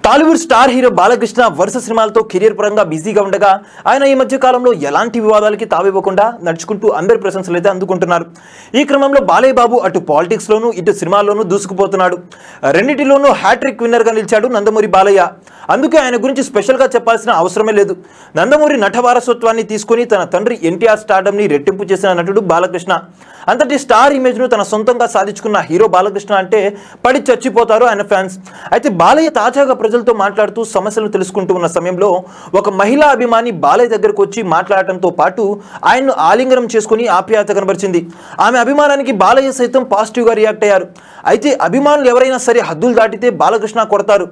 Tollywood star hero Balakrishna వరుస సినిమాలతో career పరంగా బిజీగా ఉండగా ఆయన ఈ మధ్య కాలంలో ఎలాంటి వివాదాలకి తావివ్వకుండా నడుచుకుంటూ అందరి ప్రశంసలు అయితే అందుకుంటున్నారు. ఈ క్రమంలో బాలయ్య బాబు అటు పాలిటిక్స్ లోనూ ఇటు సినిమాల్లోనూ దూసుకుపోతున్నాడు. రెండింటిలోనూ హ్యాట్రిక్ విన్నర్ గా నిలిచాడు నందమూరి బాలయ్య. అందుకే ఆయన గురించి స్పెషల్ గా చెప్పాల్సిన అవసరమే లేదు. నందమూరి నట వారసత్వాన్ని తీసుకుని తన తండ్రి ఎన్టీఆర్ స్టార్డమ్ ని రెట్టింపు చేసిన నటుడు బాలకృష్ణ. అంతటి స్టార్ ఇమేజ్ ను తన సొంతంగా సాధించుకున్న హీరో బాలకృష్ణ అంటే పడి చచ్చిపోతారు ఆయన ఫ్యాన్స్. అయితే బాలయ్య తాజాగా ప్రజలతో మాట్లాడుతూ సమస్యలను తెలుసుకుంటూ ఉన్న సమయంలో ఒక మహిళా అభిమాని బాలయ్య దగ్గరకు వచ్చి మాట్లాడటంతో పాటు ఆయన్ను ఆలింగనం చేసుకుని ఆప్యాయత కనబరిచింది. ఆమె అభిమానానికి బాలయ్య సైతం పాజిటివ్ గా రియాక్ట్ అయ్యారు. అయితే అభిమానులు ఎవరైనా సరే హద్దులు దాటితే బాలకృష్ణ కొడతారు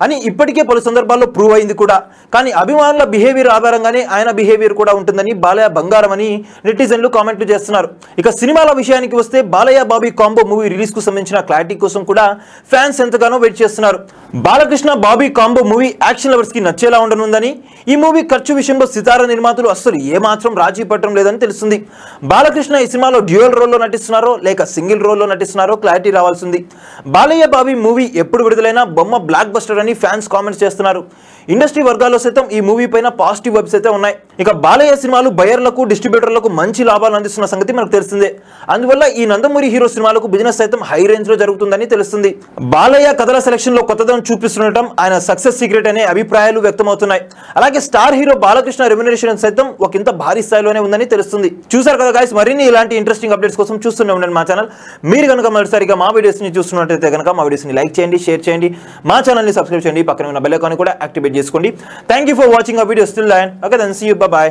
అని ఇప్పటికే పలు సందర్భాల్లో ప్రూవ్ అయింది కూడా. కానీ అభిమానుల బిహేవియర్ ఆధారంగానే ఆయన బిహేవియర్ కూడా ఉంటుందని బాలయ్య బంగారం అని నెటిజన్లు కామెంట్లు చేస్తున్నారు. ఇక సినిమాల విషయానికి వస్తే Balayya Bobby combo movie release కు సంబంధించిన క్లారిటీ కోసం కూడా ఫ్యాన్స్ ఎంతగానో వెయిట్ చేస్తున్నారు. Balakrishna Bobby combo movie action lovers కి నచ్చేలా ఉండనుందని, ఈ మూవీ ఖర్చు విషయంలో సితారా నిర్మాతలు అస్సలు ఏమాత్రం రాజీ పట్టడం లేదని తెలుస్తుంది. బాలకృష్ణ ఈ సినిమాలో డ్యూయల్ రోల్లో నటిస్తున్నారో లేక సింగిల్ రోల్లో నటిస్తున్నారో క్లారిటీ రావాల్సింది. బాలయ్య బాబీ మూవీ ఎప్పుడు విడుదలైనా బొమ్మ బ్లాక్ బస్టర్ అని ఫ్యాన్స్ కామెంట్స్ చేస్తున్నారు. ఇండస్ట్రీ వర్గాల్లో సైతం ఈ మూవీ పైన పాజిటివ్ వైబ్స్ అయితే ఉన్నాయి. ఇక బాలయ్య సినిమాలు బయర్లకు డిస్ట్రిబ్యూటర్లకు మంచి లాభాలు అందిస్తున్న సంగతి మనకు తెలిసిందే. అందువల్ల ఈ నందమూరి హీరో సినిమాలకు బిజినెస్ సైతం హై రేంజ్ లో జరుగుతుందని తెలుస్తుంది. బాలయ్య కథల సెలక్షన్ లో కొత్తదనం చూపిస్తుండటం ఆయన సక్సెస్ సీక్రెట్ అనే అభిప్రాయాలు వ్యక్తమవుతున్నాయి. అలాగే స్టార్ హీరో బాలకృష్ణ రెమ్యునరేషన్ సైతం ఒకంత భారీ స్థాయిలోనే ఉందని తెలుస్తుంది. చూసారు కదా గైస్, మరిన్ని ఇలాంటి ఇంట్రెస్టింగ్ అప్డేట్స్ కోసం చూస్తూనే ఉండండి మా ఛానల్. మీరు కనుక మొదటిసారిగా మా వీడియోస్ ని చూస్తున్నట్లయితే కనుక మా వీడియోస్ ని లైక్ చేయండి, షేర్ చేయండి, మా ఛానల్ ని సబ్స్క్రైబ్ చేయండి, పక్కన ఉన్న బెల్ ఐకాన్ కూడా యాక్టివేట్ చేసుకోండి. Thank you for watching our video. Still and okay then see you, by.